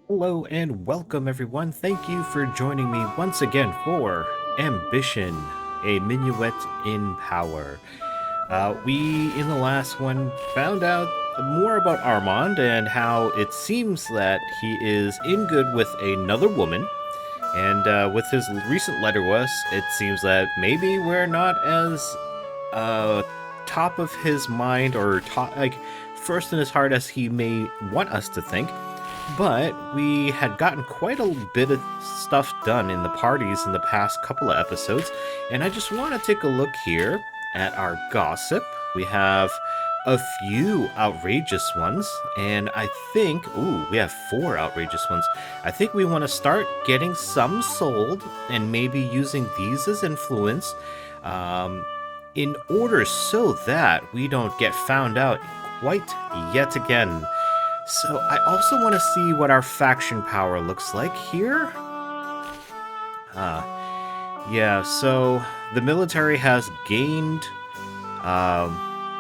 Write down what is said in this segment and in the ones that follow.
Hello and welcome everyone. Thank you for joining me once again for Ambition, a Minuet in Power. We, in the last one, found out more about Armand and how it seems that he is in good with another woman. And with his recent letter to us, it seems that maybe we're not as uh, top of his mind or like first in his heart as he may want us to think. But we had gotten quite a bit of stuff done in the parties in the past couple of episodes, and I just want to take a look here at our gossip. We have a few outrageous ones, and I think, ooh, we have four outrageous ones. I think we want to start getting some sold and maybe using these as influence in order so that we don't get found out quite yet again. So I also want to see what our faction power looks like here. Yeah, so the military has gained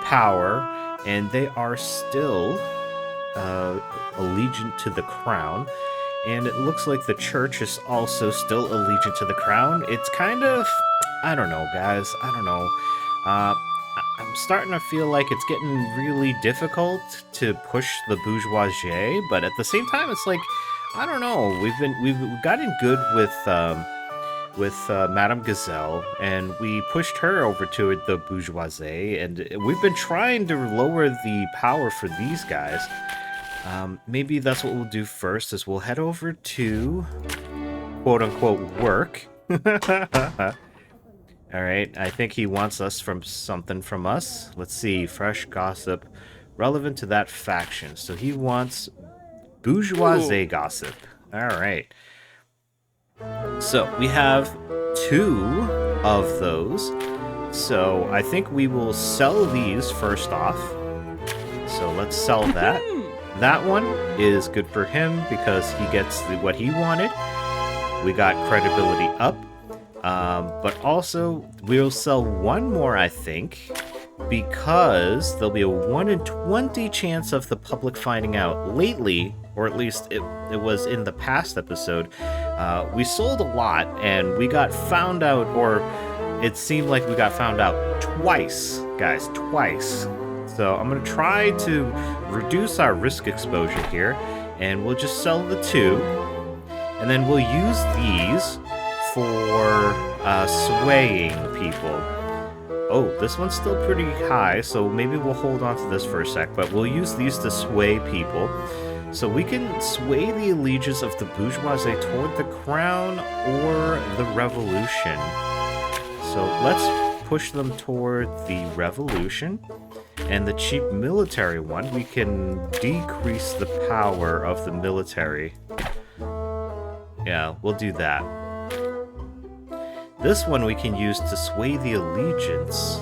power, and they are still allegiant to the crown. And it looks like the church is also still allegiant to the crown. It's kind of, I don't know, guys. I don't know. I'm starting to feel like it's getting really difficult to push the bourgeoisie, but at the same time, it's like, I don't know. We've gotten good with Madame Gazelle, and we pushed her over to the bourgeoisie, and we've been trying to lower the power for these guys. Maybe that's what we'll do first, is we'll head over to quote-unquote work. Alright, I think he wants us from something from us. Let's see, fresh gossip relevant to that faction. So he wants bourgeoisie gossip. Alright. So we have two of those. So I think we will sell these first off. So let's sell that. That one is good for him because he gets what he wanted. We got credibility up. But also, we'll sell one more, I think, because there'll be a 1 in 20 chance of the public finding out. Lately, or at least it was in the past episode, we sold a lot, and we got found out, or it seemed like we got found out twice, guys, twice. So I'm going to try to reduce our risk exposure here, and we'll just sell the two, and then we'll use these for swaying people. Oh, this one's still pretty high, so maybe we'll hold on to this for a sec, but we'll use these to sway people. So we can sway the allegiance of the bourgeoisie toward the crown or the revolution. So let's push them toward the revolution. And the cheap military one, we can decrease the power of the military. Yeah, we'll do that. This one we can use to sway the allegiance.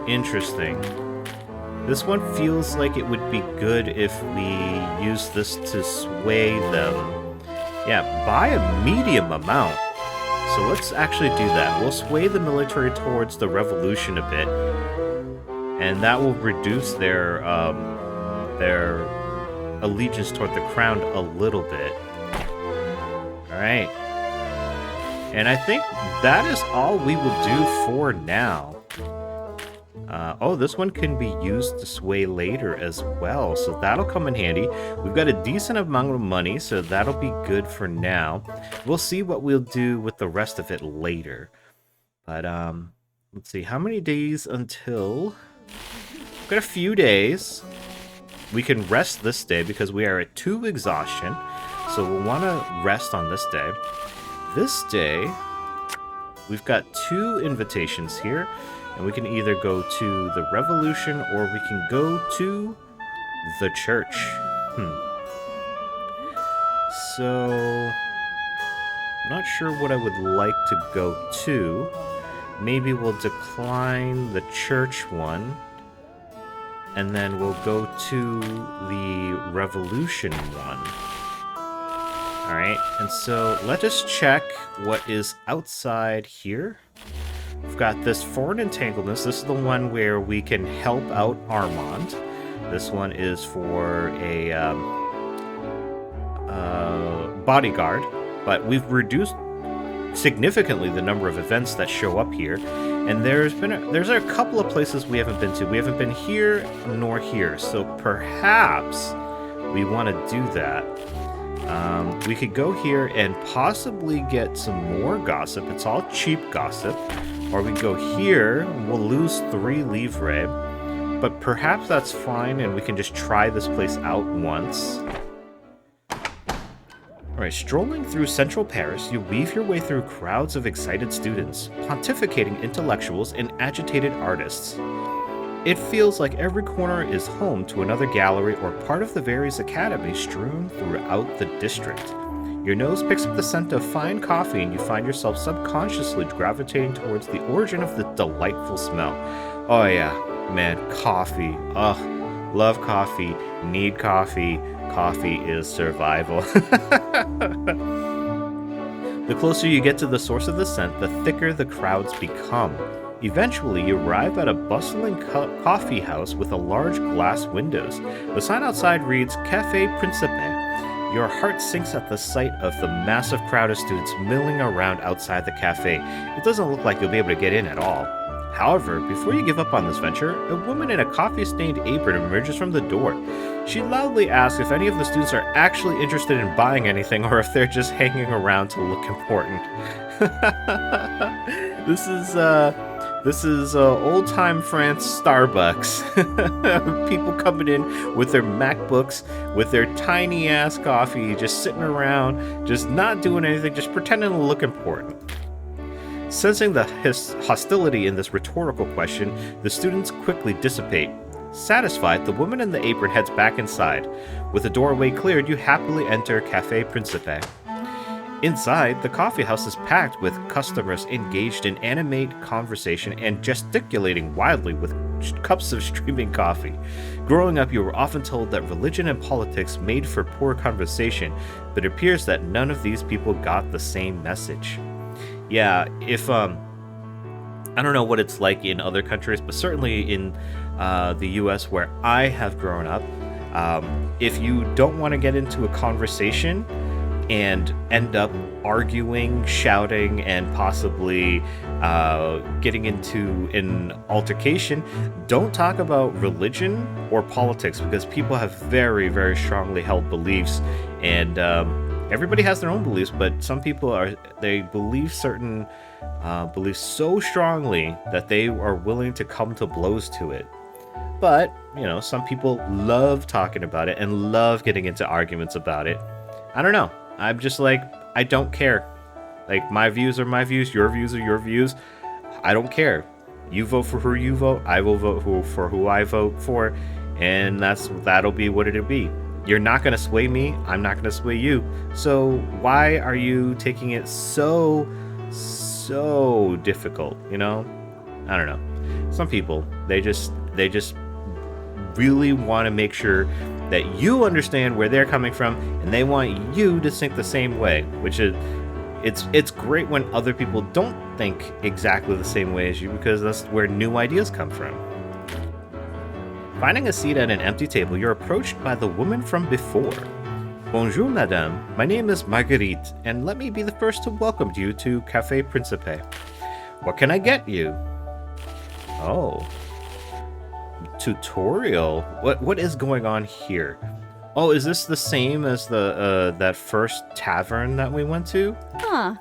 Interesting. This one feels like it would be good if we use this to sway them. Yeah, by a medium amount. So let's actually do that. We'll sway the military towards the revolution a bit. And that will reduce their allegiance toward the crown a little bit. Alright. And I think that is all we will do for now. Oh, this one can be used to sway later as well, so that'll come in handy. We've got a decent amount of money, so that'll be good for now. We'll see what we'll do with the rest of it later. But, let's see, how many days until... We've got a few days. We can rest this day because we are at 2 exhaustion. So we'll want to rest on this day. This day, we've got 2 invitations here, and we can either go to the revolution or we can go to the church. So, I'm not sure what I would like to go to. Maybe we'll decline the church one, and then we'll go to the revolution one. Alright, and so let us check what is outside here. We've got this foreign entanglements. This is the one where we can help out Armand. This one is for a bodyguard, but we've reduced significantly the number of events that show up here, and there's a couple of places we haven't been to. We haven't been here nor here, so perhaps we want to do that. We could go here and possibly get some more gossip. It's all cheap gossip. Or we go here, we'll lose 3 livres, but perhaps that's fine and we can just try this place out once. Alright, strolling through central Paris, you weave your way through crowds of excited students, pontificating intellectuals, and agitated artists. It feels like every corner is home to another gallery or part of the various academies strewn throughout the district. Your nose picks up the scent of fine coffee and you find yourself subconsciously gravitating towards the origin of the delightful smell. Oh yeah, man, coffee. Ugh, love coffee, need coffee. Coffee is survival. The closer you get to the source of the scent, the thicker the crowds become. Eventually, you arrive at a bustling coffee house with a large glass windows. The sign outside reads, Café Principe. Your heart sinks at the sight of the massive crowd of students milling around outside the cafe. It doesn't look like you'll be able to get in at all. However, before you give up on this venture, a woman in a coffee-stained apron emerges from the door. She loudly asks if any of the students are actually interested in buying anything or if they're just hanging around to look important. This is old-time France Starbucks. People coming in with their MacBooks, with their tiny-ass coffee, just sitting around, just not doing anything, just pretending to look important. Sensing the hostility in this rhetorical question, the students quickly dissipate. Satisfied, the woman in the apron heads back inside. With the doorway cleared, you happily enter Café Principe. Inside, the coffee house is packed with customers engaged in animate conversation and gesticulating wildly with cups of streaming coffee. Growing up, you were often told that religion and politics made for poor conversation, but it appears that none of these people got the same message. Yeah, if, I don't know what it's like in other countries, but certainly in the US where I have grown up, if you don't want to get into a conversation and end up arguing, shouting, and possibly getting into an altercation, don't talk about religion or politics, because people have very, very strongly held beliefs, and everybody has their own beliefs, but some people they believe certain beliefs so strongly that they are willing to come to blows to it. But, you know, some people love talking about it and love getting into arguments about it. I don't know. I'm just like, I don't care. Like, my views are my views, your views are your views. I don't care. You vote for who you vote, I will vote for who I vote for, and that'll be what it'll be. You're not going to sway me, I'm not going to sway you. So why are you taking it so difficult, you know? I don't know. Some people, they just really want to make sure that you understand where they're coming from, and they want you to think the same way, which is, it's great when other people don't think exactly the same way as you, because that's where new ideas come from. Finding a seat at an empty table, you're approached by the woman from before. Bonjour, madame. My name is Marguerite, and let me be the first to welcome you to Café Principe. What can I get you? Oh. Tutorial? What is going on here? Oh, is this the same as the that first tavern that we went to? Huh.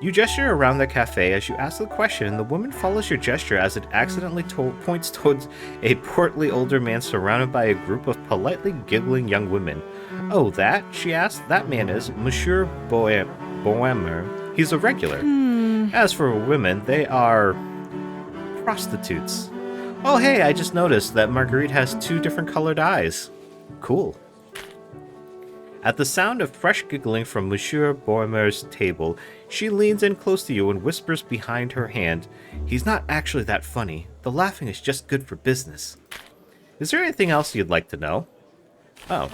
You gesture around the cafe as you ask the question, and the woman follows your gesture as it accidentally points towards a portly older man surrounded by a group of politely giggling young women. Oh, that? She asked. That man is Monsieur Bohemer. He's a regular. As for women, they are prostitutes. Oh, hey, I just noticed that Marguerite has 2 different colored eyes. Cool. At the sound of fresh giggling from Monsieur Bohemer's table, she leans in close to you and whispers behind her hand, "He's not actually that funny. The laughing is just good for business." Is there anything else you'd like to know? Oh.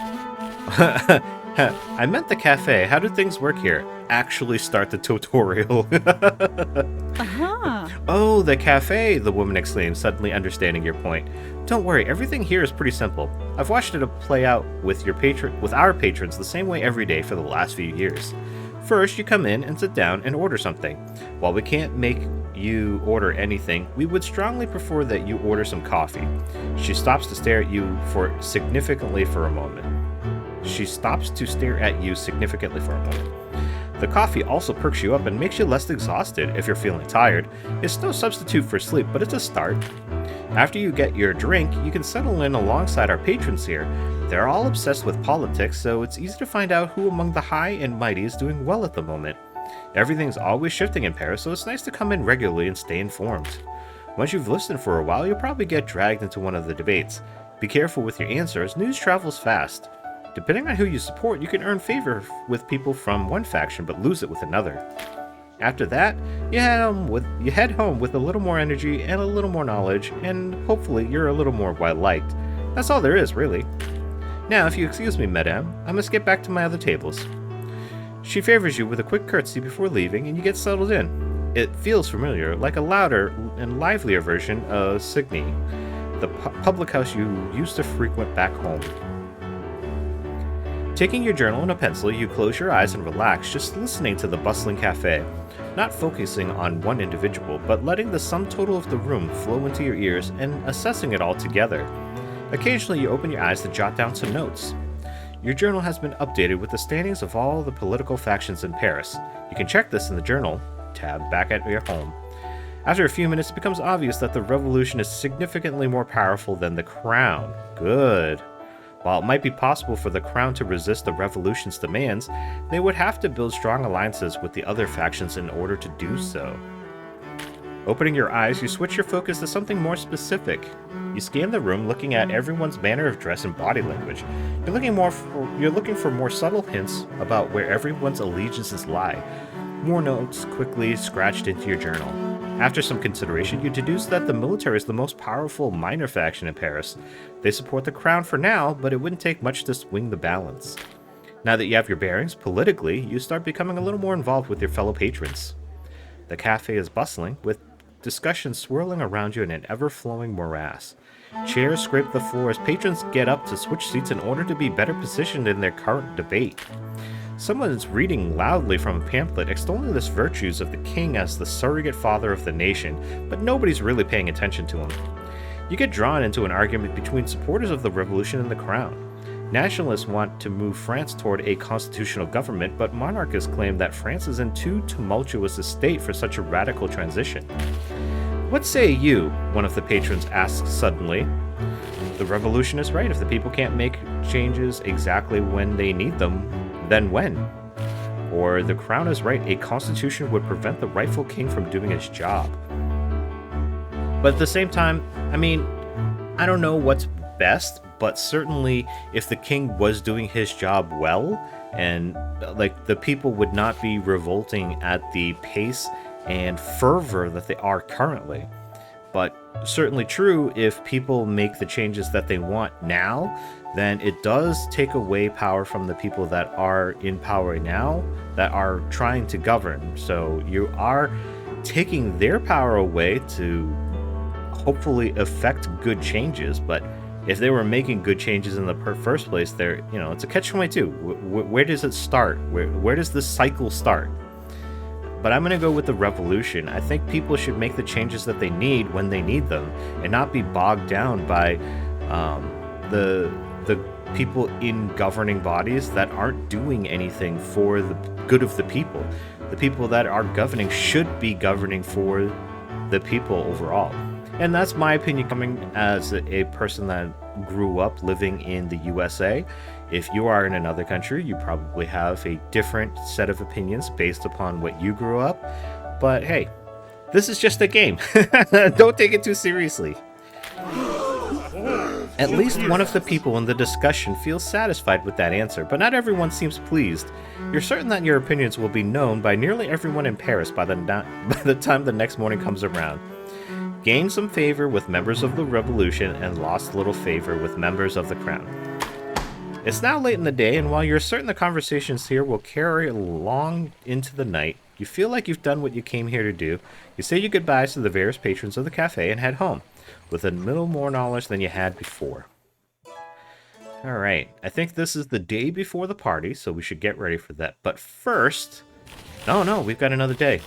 I meant the cafe. How do things work here? Actually start the tutorial. Uh-huh. Oh, the cafe, the woman exclaimed, suddenly understanding your point. Don't worry, everything here is pretty simple. I've watched it play out with our patrons the same way every day for the last few years. First, you come in and sit down and order something. While we can't make you order anything, we would strongly prefer that you order some coffee. She stops to stare at you significantly for a moment. The coffee also perks you up and makes you less exhausted if you're feeling tired. It's no substitute for sleep, but it's a start. After you get your drink, you can settle in alongside our patrons here. They're all obsessed with politics, so it's easy to find out who among the high and mighty is doing well at the moment. Everything's always shifting in Paris, so it's nice to come in regularly and stay informed. Once you've listened for a while, you'll probably get dragged into one of the debates. Be careful with your answers, news travels fast. Depending on who you support, you can earn favor with people from one faction but lose it with another. After that, you head home with a little more energy and a little more knowledge, and hopefully you're a little more well-liked. That's all there is, really. Now, if you excuse me, madame, I must get back to my other tables. She favors you with a quick curtsy before leaving, and you get settled in. It feels familiar, like a louder and livelier version of Signy, the public house you used to frequent back home. Taking your journal and a pencil, you close your eyes and relax, just listening to the bustling cafe. Not focusing on one individual, but letting the sum total of the room flow into your ears and assessing it all together. Occasionally, you open your eyes to jot down some notes. Your journal has been updated with the standings of all the political factions in Paris. You can check this in the journal tab back at your home. After a few minutes, it becomes obvious that the revolution is significantly more powerful than the crown. Good. While it might be possible for the crown to resist the revolution's demands, they would have to build strong alliances with the other factions in order to do so. Opening your eyes, you switch your focus to something more specific. You scan the room, looking at everyone's manner of dress and body language. You're looking for more subtle hints about where everyone's allegiances lie. More notes quickly scratched into your journal. After some consideration, you deduce that the military is the most powerful minor faction in Paris. They support the crown for now, but it wouldn't take much to swing the balance. Now that you have your bearings, politically, you start becoming a little more involved with your fellow patrons. The cafe is bustling, with discussions swirling around you in an ever-flowing morass. Chairs scrape the floor as patrons get up to switch seats in order to be better positioned in their current debate. Someone is reading loudly from a pamphlet extolling the virtues of the king as the surrogate father of the nation, but nobody's really paying attention to him. You get drawn into an argument between supporters of the revolution and the crown. Nationalists want to move France toward a constitutional government, but monarchists claim that France is in too tumultuous a state for such a radical transition. What say you? One of the patrons asks suddenly. The revolution is right. If the people can't make changes exactly when they need them, then when? Or the crown is right, a constitution would prevent the rightful king from doing his job. But at the same time, I don't know what's best, but certainly if the king was doing his job well, and the people would not be revolting at the pace and fervor that they are currently. But certainly true, if people make the changes that they want now, then it does take away power from the people that are in power now, that are trying to govern. So you are taking their power away to hopefully affect good changes. But if they were making good changes in the first place, it's a catch-22. Where does it start? Where does this cycle start? But I'm going to go with the revolution. I think people should make the changes that they need when they need them, and not be bogged down by the people in governing bodies that aren't doing anything for the good of the people. The people that are governing should be governing for the people overall. And that's my opinion, coming as a person that grew up living in the USA. If you are in another country, you probably have a different set of opinions based upon what you grew up. But hey, this is just a game. Don't take it too seriously. At least one of the people in the discussion feels satisfied with that answer, but not everyone seems pleased. You're certain that your opinions will be known by nearly everyone in Paris by the time the next morning comes around. Gained some favor with members of the revolution and lost little favor with members of the crown. It's now late in the day, and while you're certain the conversations here will carry long into the night, you feel like you've done what you came here to do. You say your goodbyes to the various patrons of the cafe and head home, with a little more knowledge than you had before. Alright, I think this is the day before the party, so we should get ready for that. But first... No, we've got another day.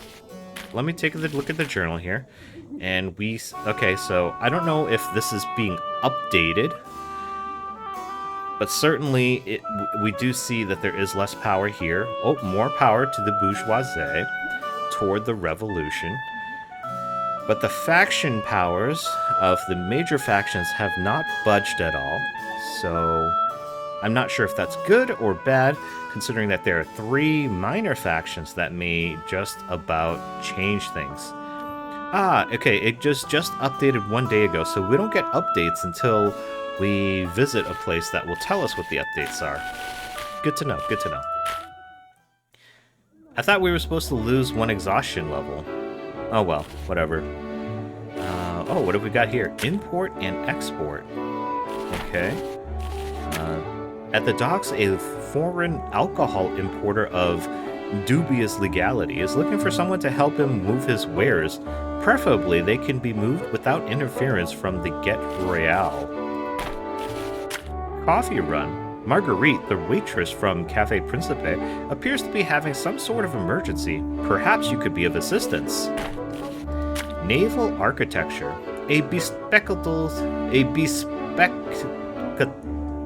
Let me take a look at the journal here. And okay, so I don't know if this is being updated, but certainly we do see that there is less power here. Oh, more power to the bourgeoisie toward the revolution. But the faction powers of the major factions have not budged at all. So I'm not sure if that's good or bad, considering that there are 3 minor factions that may just about change things. Ah, okay, it just updated 1 day ago, so we don't get updates until we visit a place that will tell us what the updates are. Good to know, good to know. I thought we were supposed to lose 1 exhaustion level. Oh well, whatever. Oh, what have we got here? Import and export. Okay. At the docks, a foreign alcohol importer of dubious legality is looking for someone to help him move his wares. Preferably, they can be moved without interference from the Get Royale. Coffee run. Marguerite, the waitress from Cafe Principe, appears to be having some sort of emergency. Perhaps you could be of assistance. Naval architecture.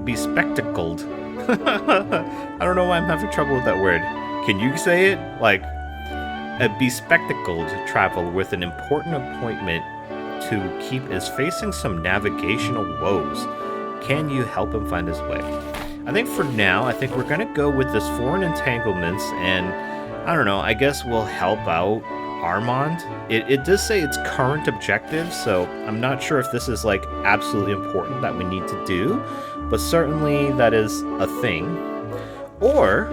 Bespectacled. I don't know why I'm having trouble with that word. Can you say it? Like, a bespectacled traveler with an important appointment to keep is facing some navigational woes. Can you help him find his way? I think for now, we're going to go with this foreign entanglements, and I don't know, I guess we'll help out Armand. It does say it's current objective, so I'm not sure if this is like absolutely important that we need to do, but certainly that is a thing. Or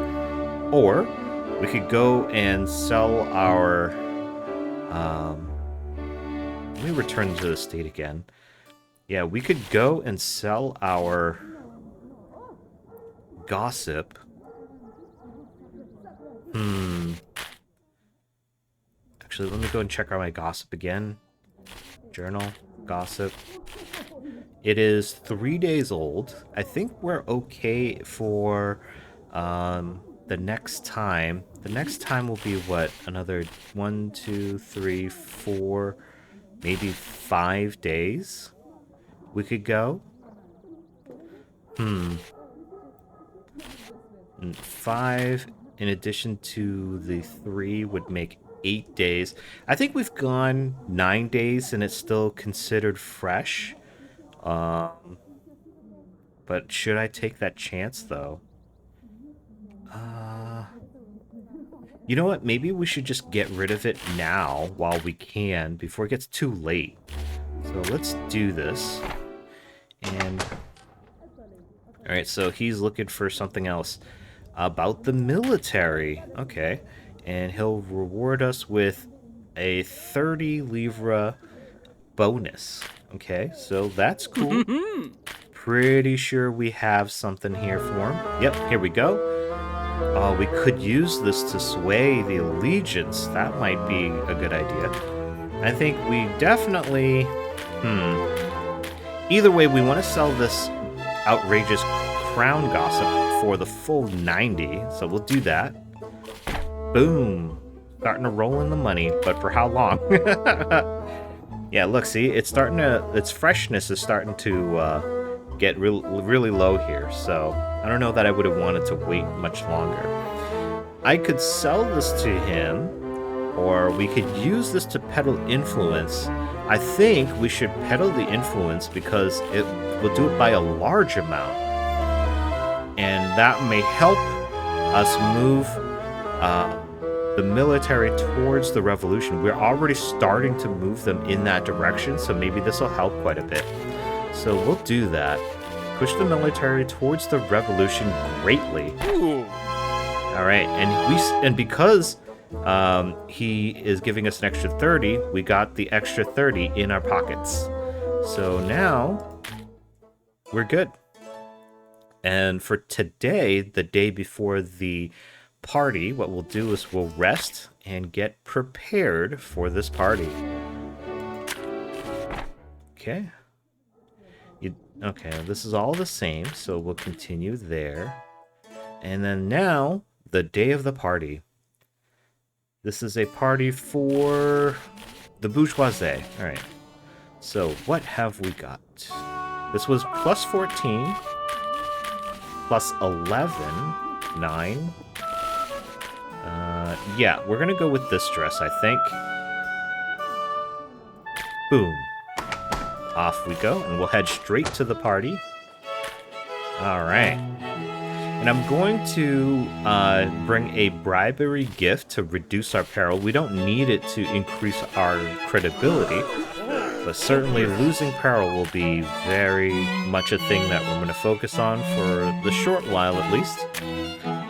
we could go and sell our let me return to the state again. Yeah, we could go and sell our gossip. Actually, let me go and check out my gossip again. Journal, gossip. It is 3 days old. I think we're okay for the next time. The next time will be what? Another 1, 2, 3, 4, maybe 5 days we could go. 5 in addition to the 3 would make 8 days. I think we've gone 9 days and it's still considered fresh. But should I take that chance though? You know what? Maybe we should just get rid of it now while we can before it gets too late. So let's do this. And alright, so he's looking for something else about the military. Okay. And he'll reward us with a 30 livre bonus. Okay, so that's cool. Pretty sure we have something here for him. Yep, here we go. Oh, we could use this to sway the allegiance. That might be a good idea. I think we definitely... Either way, we want to sell this outrageous crown gossip for the full 90, so we'll do that. Boom. Starting to roll in the money, but for how long? Yeah, look, see, it's starting to... Its freshness is starting to get really low here, so I don't know that I would have wanted to wait much longer. I could sell this to him, or we could use this to peddle influence. I think we should peddle the influence because it will do it by a large amount. And that may help us move the military towards the revolution. We're already starting to move them in that direction, so maybe this will help quite a bit. So we'll do that. Push the military towards the revolution greatly. All right, and because he is giving us an extra 30, we got the extra 30 in our pockets. So now we're good. And for today, the day before the party, what we'll do is we'll rest and get prepared for this party. Okay. Okay, this is all the same, so we'll continue there. And then now, the day of the party. This is a party for the bourgeoisie. All right. So what have we got? This was plus 14, plus 11, 9. Yeah, we're going to go with this dress, I think. Boom. Off we go, and we'll head straight to the party. All right. And I'm going to bring a bribery gift to reduce our peril. We don't need it to increase our credibility, but certainly losing peril will be very much a thing that we're going to focus on for the short while at least.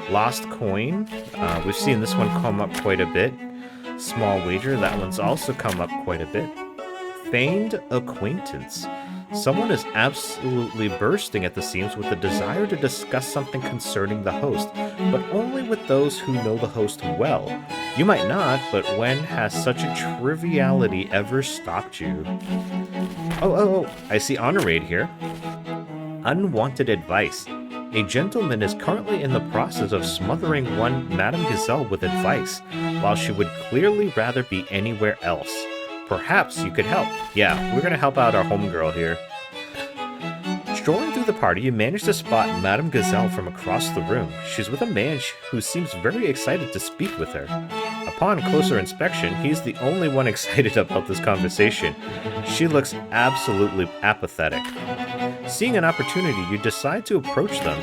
Lost coin. We've seen this one come up quite a bit. Small wager. That one's also come up quite a bit. Feigned acquaintance. Someone is absolutely bursting at the seams with the desire to discuss something concerning the host, but only with those who know the host well. You might not, but when has such a triviality ever stopped you? Oh, I see Honorade here. Unwanted advice. A gentleman is currently in the process of smothering one Madame Gazelle with advice, while she would clearly rather be anywhere else. Perhaps you could help. Yeah, we're gonna help out our homegirl here. Strolling through the party, you manage to spot Madame Gazelle from across the room. She's with a man who seems very excited to speak with her. Upon closer inspection, he's the only one excited about this conversation. She looks absolutely apathetic. Seeing an opportunity, you decide to approach them.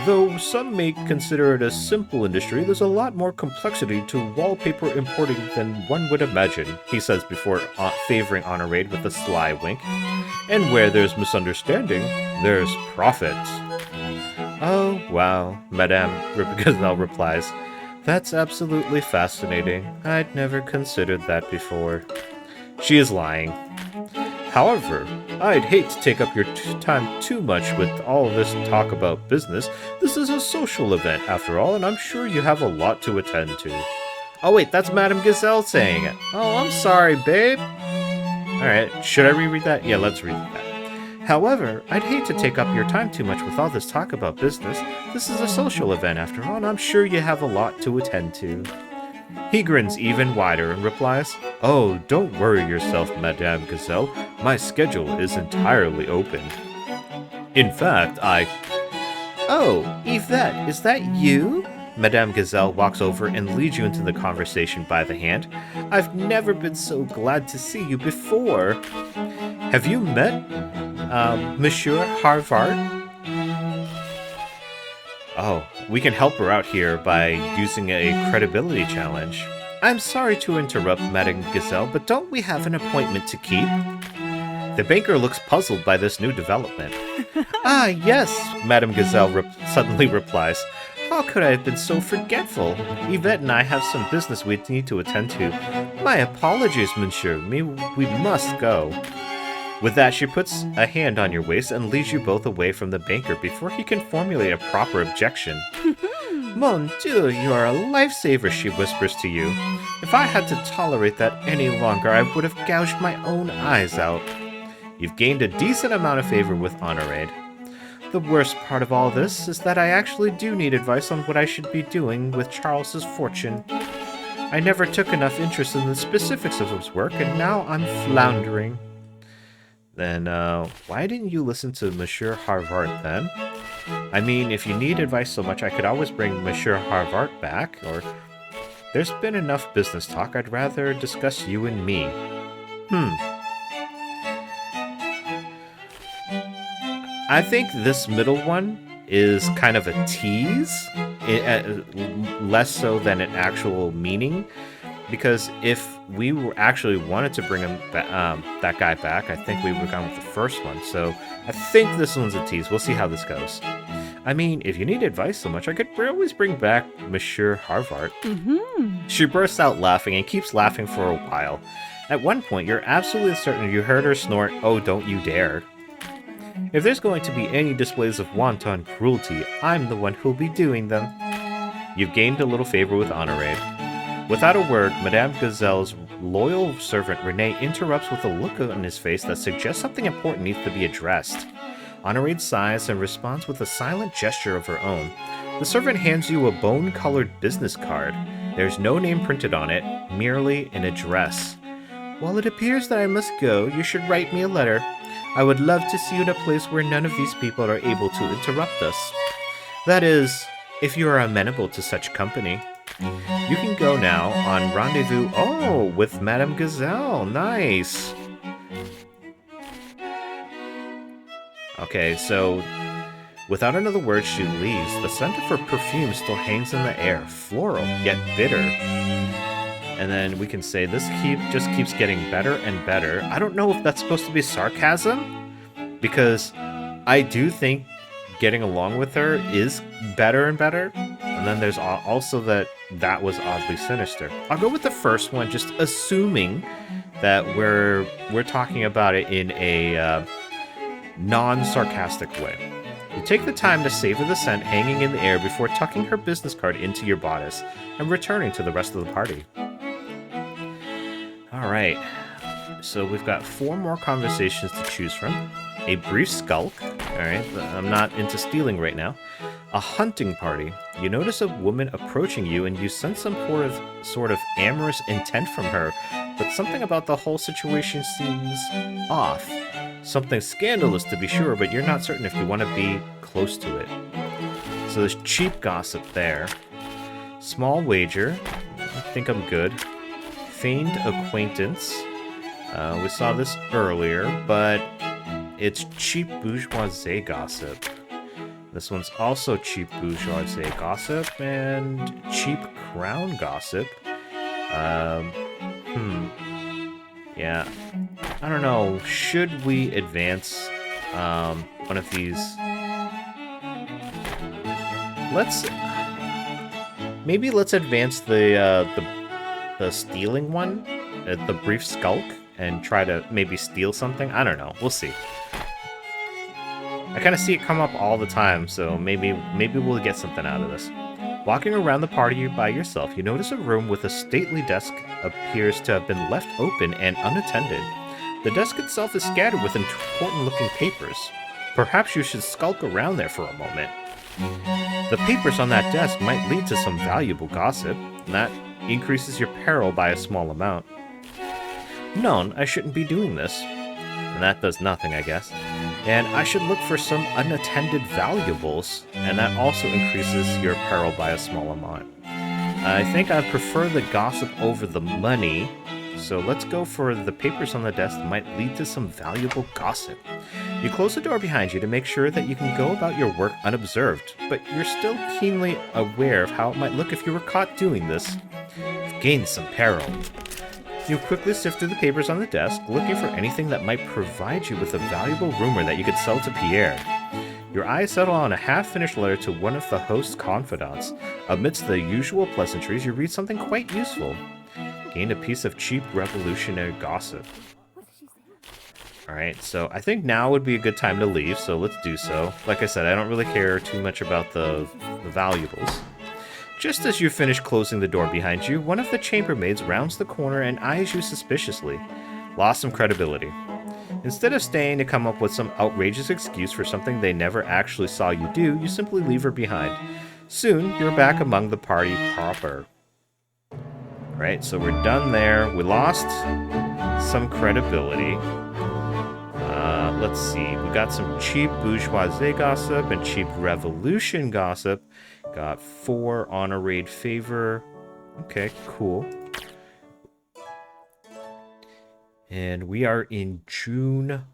Though some may consider it a simple industry, there's a lot more complexity to wallpaper importing than one would imagine, he says before favoring Honorade with a sly wink. And where there's misunderstanding, there's profit. Oh, wow, Madame Gazelle replies. That's absolutely fascinating. I'd never considered that before. She is lying. However, I'd hate to take up your time too much with all this talk about business. This is a social event, after all, and I'm sure you have a lot to attend to. Oh wait, that's Madame Gazelle saying it. Oh, I'm sorry, babe. Alright, should I reread that? Yeah, let's read that. However, I'd hate to take up your time too much with all this talk about business. This is a social event, after all, and I'm sure you have a lot to attend to. He grins even wider and replies, Oh, don't worry yourself, Madame Gazelle. My schedule is entirely open. In fact, Oh, Yvette, is that you? Madame Gazelle walks over and leads you into the conversation by the hand. I've never been so glad to see you before. Have you met, Monsieur Harvard? Oh, we can help her out here by using a credibility challenge. I'm sorry to interrupt, Madame Gazelle, but don't we have an appointment to keep? The banker looks puzzled by this new development. Ah, yes, Madame Gazelle suddenly replies. How could I have been so forgetful? Yvette and I have some business we need to attend to. My apologies, monsieur. We must go. With that, she puts a hand on your waist and leads you both away from the banker before he can formulate a proper objection. Mon Dieu, you are a lifesaver, she whispers to you. If I had to tolerate that any longer, I would have gouged my own eyes out. You've gained a decent amount of favor with Honorade. The worst part of all this is that I actually do need advice on what I should be doing with Charles's fortune. I never took enough interest in the specifics of his work, and now I'm floundering. Then, why didn't you listen to Monsieur Harvard then? I mean, if you need advice so much, I could always bring Monsieur Harvard back, or... There's been enough business talk, I'd rather discuss you and me. I think this middle one is kind of a tease, less so than an actual meaning. Because if we actually wanted to bring him that guy back, I think we would have gone with the first one. So I think this one's a tease. We'll see how this goes. I mean, if you need advice so much, I could always bring back Monsieur Harvard. She bursts out laughing and keeps laughing for a while. At one point, you're absolutely certain you heard her snort, "Oh, don't you dare." If there's going to be any displays of wanton cruelty, I'm the one who'll be doing them. You've gained a little favor with Honorade. Without a word, Madame Gazelle's loyal servant Renee interrupts with a look on his face that suggests something important needs to be addressed. Honorade sighs and responds with a silent gesture of her own. The servant hands you a bone-colored business card. There's no name printed on it, merely an address. While it appears that I must go, you should write me a letter. I would love to see you in a place where none of these people are able to interrupt us. That is, if you are amenable to such company. You can go now on rendezvous. Oh, with Madame Gazelle. Nice. Okay, so without another word, she leaves. The scent of her perfume still hangs in the air, floral, yet bitter. And then we can say this just keeps getting better and better. I don't know if that's supposed to be sarcasm, because I do think getting along with her is better and better. And then there's also that was oddly sinister. I'll go with the first one, just assuming that we're talking about it in a non-sarcastic way. You take the time to savor the scent hanging in the air before tucking her business card into your bodice and returning to the rest of the party. Alright, so we've got 4 more conversations to choose from. A brief skulk. Alright, I'm not into stealing right now. A hunting party. You notice a woman approaching you and you sense some sort of amorous intent from her, but something about the whole situation seems off. Something scandalous to be sure, but you're not certain if you want to be close to it. So there's cheap gossip there. Small wager. I think I'm good. Feigned acquaintance. We saw this earlier, but it's cheap bourgeoisie gossip. This one's also cheap bourgeoisie gossip and cheap crown gossip. Yeah. I don't know. Should we advance one of these? Let's advance the stealing one, the brief skulk, and try to maybe steal something. I don't know. We'll see. I kind of see it come up all the time, so maybe we'll get something out of this. Walking around the party by yourself, you notice a room with a stately desk appears to have been left open and unattended. The desk itself is scattered with important-looking papers. Perhaps you should skulk around there for a moment. The papers on that desk might lead to some valuable gossip, and that increases your peril by a small amount. None, I shouldn't be doing this. And that does nothing, I guess. And I should look for some unattended valuables, and that also increases your peril by a small amount. I think I prefer the gossip over the money, so let's go for the papers on the desk that might lead to some valuable gossip. You close the door behind you to make sure that you can go about your work unobserved, but you're still keenly aware of how it might look if you were caught doing this. You've gained some peril. You quickly sift through the papers on the desk, looking for anything that might provide you with a valuable rumor that you could sell to Pierre. Your eyes settle on a half-finished letter to one of the host's confidants. Amidst the usual pleasantries, you read something quite useful. Gain a piece of cheap revolutionary gossip. Alright, so I think now would be a good time to leave, so let's do so. Like I said, I don't really care too much about the valuables. Just as you finish closing the door behind you, one of the chambermaids rounds the corner and eyes you suspiciously. Lost some credibility. Instead of staying to come up with some outrageous excuse for something they never actually saw you do, you simply leave her behind. Soon, you're back among the party proper. Right, so we're done there. We lost some credibility. Let's see. We got some cheap bourgeoisie gossip and cheap revolution gossip. Got 4 honorade favor. Okay, cool. And we are in June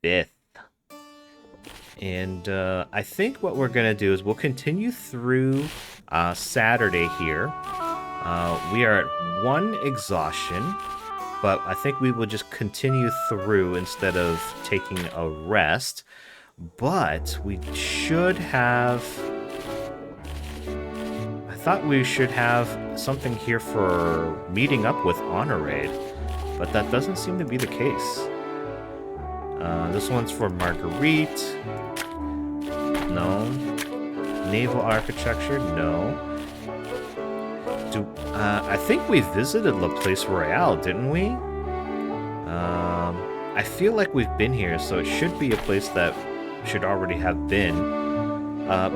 5th. And I think what we're going to do is we'll continue through Saturday here. We are at 1 exhaustion, but I think we will just continue through instead of taking a rest. But we should have... I thought we should have something here for meeting up with Honorade, but that doesn't seem to be the case. This one's for Marguerite. No. Naval architecture, no. I think we visited La Place Royale, didn't we? I feel like we've been here, so it should be a place that should already have been.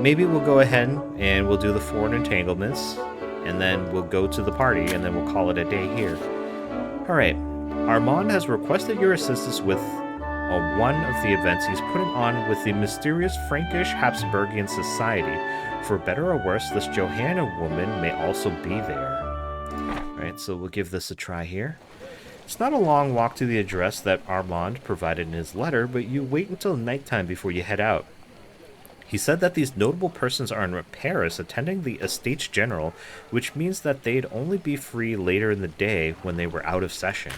Maybe we'll go ahead and we'll do the foreign entanglements, and then we'll go to the party, and then we'll call it a day here. Alright, Armand has requested your assistance with one of the events he's putting on with the mysterious Frankish Habsburgian Society. For better or worse, this Johanna woman may also be there. Alright, so we'll give this a try here. It's not a long walk to the address that Armand provided in his letter, but you wait until nighttime before you head out. He said that these notable persons are in Paris attending the Estates General, which means that they'd only be free later in the day when they were out of session.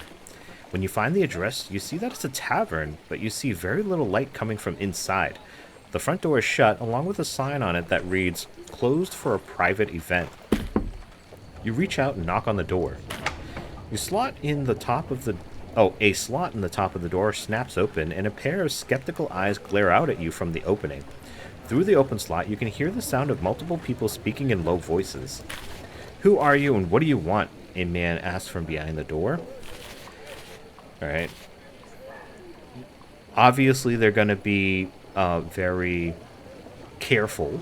When you find the address, you see that it's a tavern, but you see very little light coming from inside. The front door is shut, along with a sign on it that reads, "Closed for a private event." You reach out and knock on the door. A slot in the top of the door snaps open, and a pair of skeptical eyes glare out at you from the opening. Through the open slot, you can hear the sound of multiple people speaking in low voices. "Who are you and what do you want?" a man asks from behind the door. Alright. Obviously, they're going to be very careful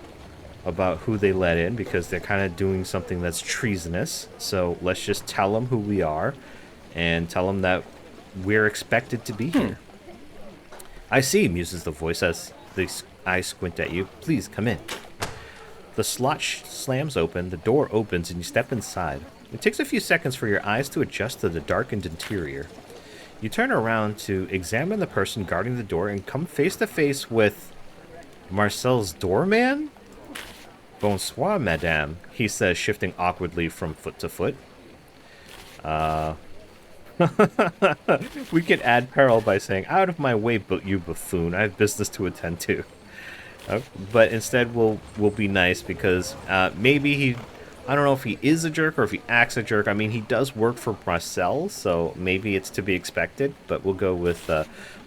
about who they let in because they're kind of doing something that's treasonous. So let's just tell them who we are and tell them that we're expected to be here. "I see," muses the voice as the eyes squint at you. "Please, come in." The slot slams open, the door opens, and you step inside. It takes a few seconds for your eyes to adjust to the darkened interior. You turn around to examine the person guarding the door and come face to face with Marcel's doorman? "Bonsoir, madame," he says, shifting awkwardly from foot to foot. We could add peril by saying, "Out of my way, you buffoon. I have business to attend to." But instead, we'll be nice because maybe I don't know if he is a jerk or if he acts a jerk. I mean, he does work for Marcel, so maybe it's to be expected. But we'll go with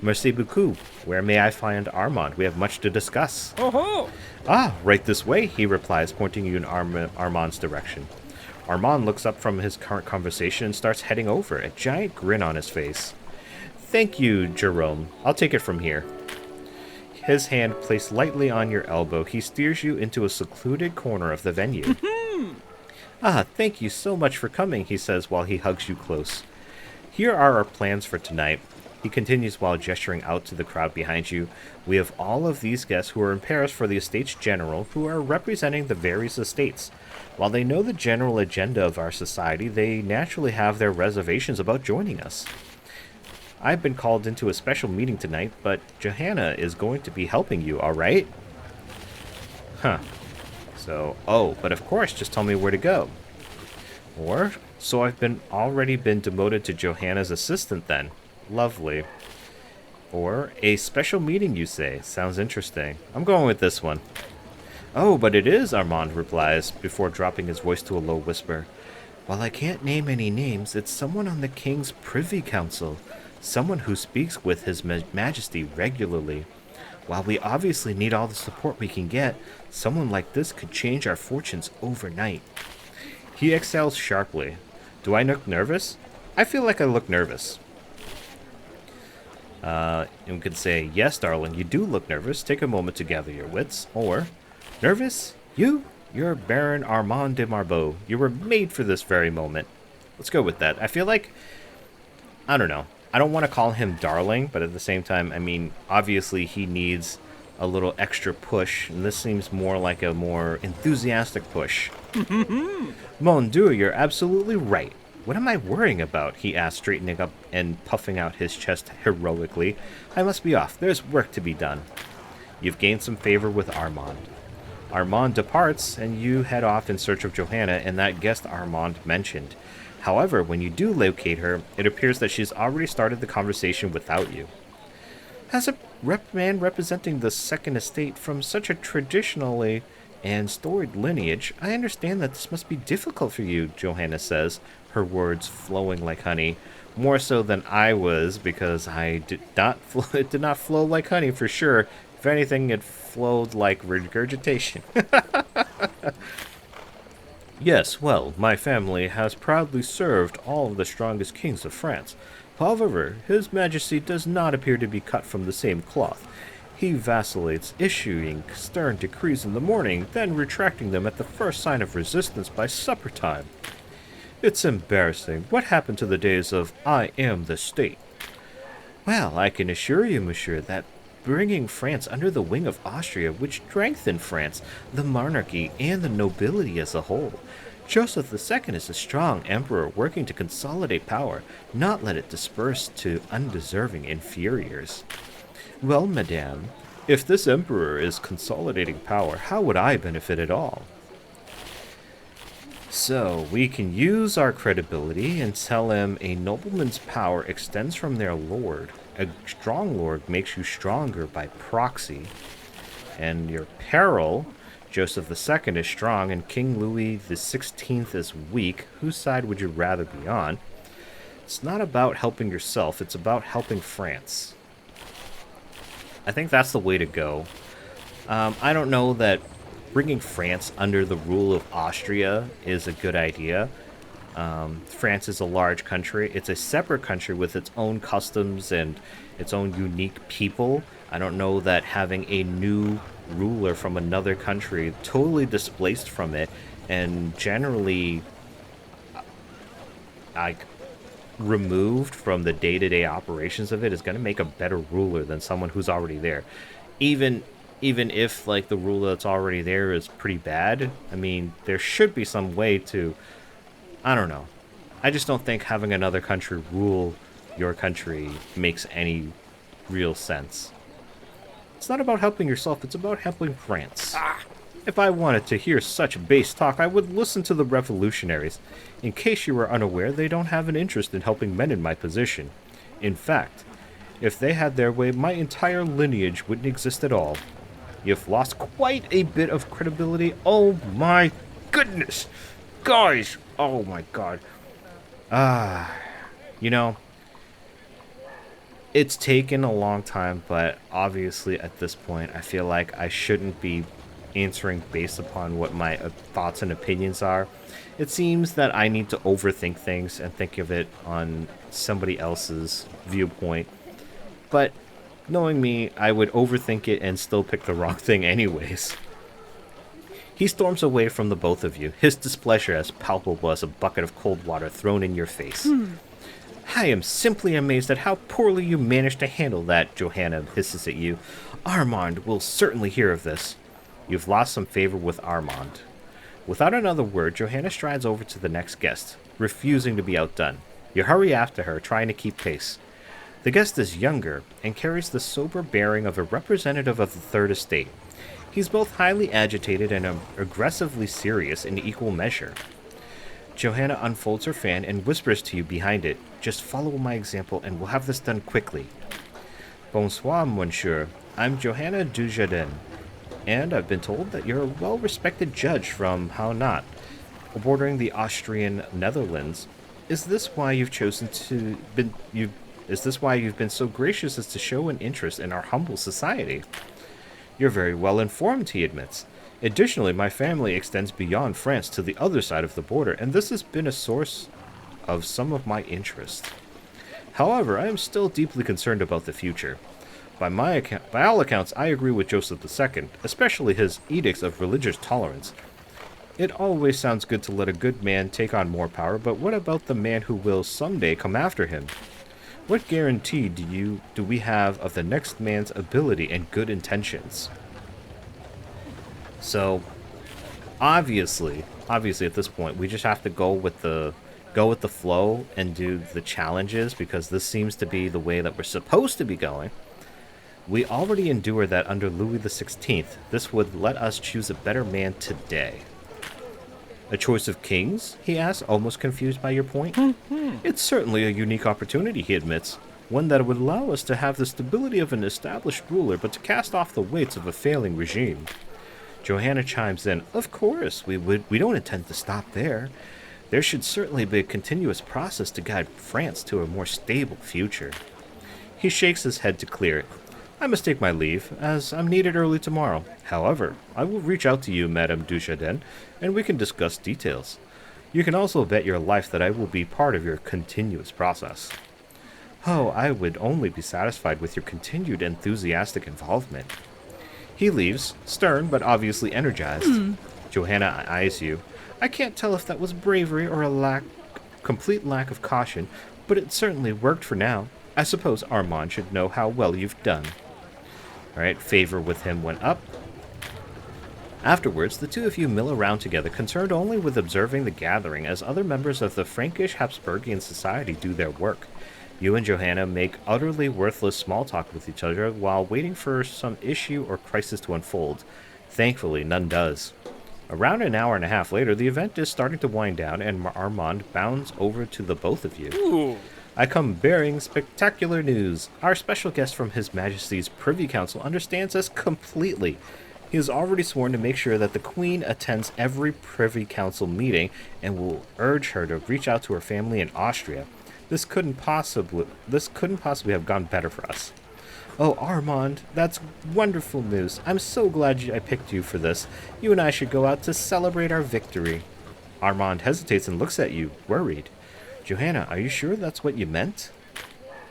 "Merci beaucoup. Where may I find Armand? We have much to discuss." Oh-ho! "Ah, right this way," he replies, pointing you in Armand's direction. Armand looks up from his current conversation and starts heading over, a giant grin on his face. "Thank you, Jerome. I'll take it from here." His hand placed lightly on your elbow, he steers you into a secluded corner of the venue. "Ah, thank you so much for coming," he says while he hugs you close. "Here are our plans for tonight," he continues while gesturing out to the crowd behind you. "We have all of these guests who are in Paris for the Estates General who are representing the various estates. While they know the general agenda of our society, they naturally have their reservations about joining us. I've been called into a special meeting tonight, but Johanna is going to be helping you, all right?" Huh. So, but of course, just tell me where to go. Or, so I've already been demoted to Johanna's assistant then. Lovely. Or, a special meeting, you say. Sounds interesting. I'm going with this one. "Oh, but it is," Armand replies, before dropping his voice to a low whisper. "While I can't name any names, it's someone on the King's Privy Council. Someone who speaks with His Majesty regularly. While we obviously need all the support we can get, someone like this could change our fortunes overnight." He exhales sharply. "Do I look nervous?" "I feel like I look nervous." And we could say, "Yes, darling, you do look nervous. Take a moment to gather your wits." Or, "Nervous? You? You're Baron Armand de Marbeau. You were made for this very moment." Let's go with that. I feel like, I don't know. I don't want to call him darling, but at the same time, I mean, obviously he needs a little extra push, and this seems more like a more enthusiastic push. "Mon Dieu, you're absolutely right. What am I worrying about?" he asked, straightening up and puffing out his chest heroically. "I must be off. There's work to be done." You've gained some favor with Armand. Armand departs, and you head off in search of Johanna and that guest Armand mentioned. However, when you do locate her, it appears that she's already started the conversation without you. "As a man representing the Second Estate from such a traditionally and storied lineage, I understand that this must be difficult for you," Johanna says, her words flowing like honey. More so than I was, because I did not it did not flow like honey for sure. If anything, it flowed like regurgitation. Yes, well, my family has proudly served all of the strongest kings of France. However, His Majesty does not appear to be cut from the same cloth. He vacillates, issuing stern decrees in the morning, then retracting them at the first sign of resistance by supper time. It's embarrassing. What happened to the days of I am the state? Well, I can assure you, monsieur, that bringing France under the wing of Austria would strengthen France, the monarchy, and the nobility as a whole. Joseph II is a strong emperor working to consolidate power, not let it disperse to undeserving inferiors. Well, madame, if this emperor is consolidating power, how would I benefit at all? So, we can use our credibility and tell him a nobleman's power extends from their lord. A strong lord makes you stronger by proxy. And your peril, Joseph II is strong and King Louis XVI is weak. Whose side would you rather be on? It's not about helping yourself, it's about helping France. I think that's the way to go. I don't know that bringing France under the rule of Austria is a good idea. France is a large country. It's a separate country with its own customs and its own unique people. I don't know that having a new ruler from another country totally displaced from it and generally like removed from the day-to-day operations of it is going to make a better ruler than someone who's already there. Even even if like the ruler that's already there is pretty bad, I mean, there should be some way to, I don't know. I just don't think having another country rule your country makes any real sense. It's not about helping yourself, it's about helping France. If I wanted to hear such base talk, I would listen to the revolutionaries. In case you were unaware, they don't have an interest in helping men in my position. In fact, if they had their way, my entire lineage wouldn't exist at all. You've lost quite a bit of credibility. Oh my goodness! Guys! Oh my god. You know, it's taken a long time, but obviously at this point, I feel like I shouldn't be answering based upon what my thoughts and opinions are. It seems that I need to overthink things and think of it on somebody else's viewpoint. But knowing me, I would overthink it and still pick the wrong thing anyways. He storms away from the both of you, his displeasure as palpable as a bucket of cold water thrown in your face. I am simply amazed at how poorly you managed to handle that, Johanna hisses at you. Armand will certainly hear of this. You've lost some favor with Armand. Without another word, Johanna strides over to the next guest, refusing to be outdone. You hurry after her, trying to keep pace. The guest is younger and carries the sober bearing of a representative of the Third Estate. He's both highly agitated and aggressively serious in equal measure. Johanna unfolds her fan and whispers to you behind it, just follow my example and we'll have this done quickly. Bonsoir, monsieur. I'm Johanna Dujardin, and I've been told that you're a well-respected judge from how not, bordering the Austrian Netherlands. Is this why you've been so gracious as to show an interest in our humble society? You're very well informed, he admits. Additionally, my family extends beyond France to the other side of the border, and this has been a source of some of my interest. However, I am still deeply concerned about the future. By all accounts, I agree with Joseph II, especially his edicts of religious tolerance. It always sounds good to let a good man take on more power, but what about the man who will someday come after him? What guarantee do we have of the next man's ability and good intentions? So, obviously at this point, we just have to go with the flow and do the challenges because this seems to be the way that we're supposed to be going. We already endured that under Louis XVI. This would let us choose a better man today. A choice of kings? He asks, almost confused by your point. It's certainly a unique opportunity, he admits. One that would allow us to have the stability of an established ruler, but to cast off the weights of a failing regime. Johanna chimes in, of course, we don't intend to stop there. There should certainly be a continuous process to guide France to a more stable future. He shakes his head to clear it. I must take my leave, as I'm needed early tomorrow. However, I will reach out to you, Madame Dujardin, and we can discuss details. You can also bet your life that I will be part of your continuous process. Oh, I would only be satisfied with your continued enthusiastic involvement. He leaves, stern but obviously energized. Johanna eyes you. I can't tell if that was bravery or a complete lack of caution, but it certainly worked for now. I suppose Armand should know how well you've done. Alright, favor with him went up. Afterwards, the two of you mill around together, concerned only with observing the gathering as other members of the Frankish Habsburgian society do their work. You and Johanna make utterly worthless small talk with each other while waiting for some issue or crisis to unfold. Thankfully, none does. Around an hour and a half later, the event is starting to wind down, and Armand bounds over to the both of you. Ooh. I come bearing spectacular news. Our special guest from His Majesty's Privy Council understands us completely. He has already sworn to make sure that the Queen attends every Privy Council meeting and will urge her to reach out to her family in Austria. This couldn't possibly have gone better for us. Oh, Armand, that's wonderful news. I'm so glad I picked you for this. You and I should go out to celebrate our victory. Armand hesitates and looks at you, worried. Johanna, are you sure that's what you meant?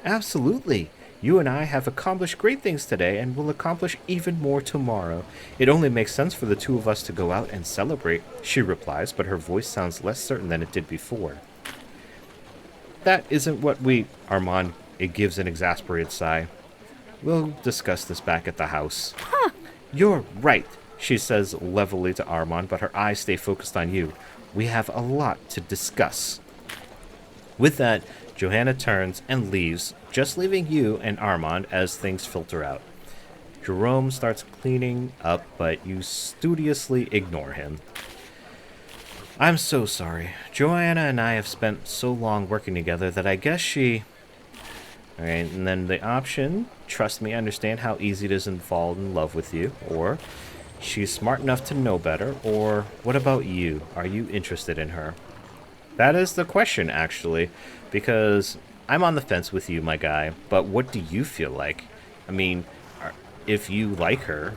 Absolutely. You and I have accomplished great things today and will accomplish even more tomorrow. It only makes sense for the two of us to go out and celebrate, she replies, but her voice sounds less certain than it did before. That isn't what Armand, it gives an exasperated sigh. We'll discuss this back at the house. Huh. You're right, she says levelly to Armand, but her eyes stay focused on you. We have a lot to discuss. With that, Johanna turns and leaves, just leaving you and Armand as things filter out. Jerome starts cleaning up, but you studiously ignore him. I'm so sorry. Joanna and I have spent so long working together that I guess she... Alright, and then the option, trust me, I understand how easy it is to fall in love with you, or she's smart enough to know better, or what about you? Are you interested in her? That is the question, actually, because I'm on the fence with you, my guy, but what do you feel like? I mean, if you like her,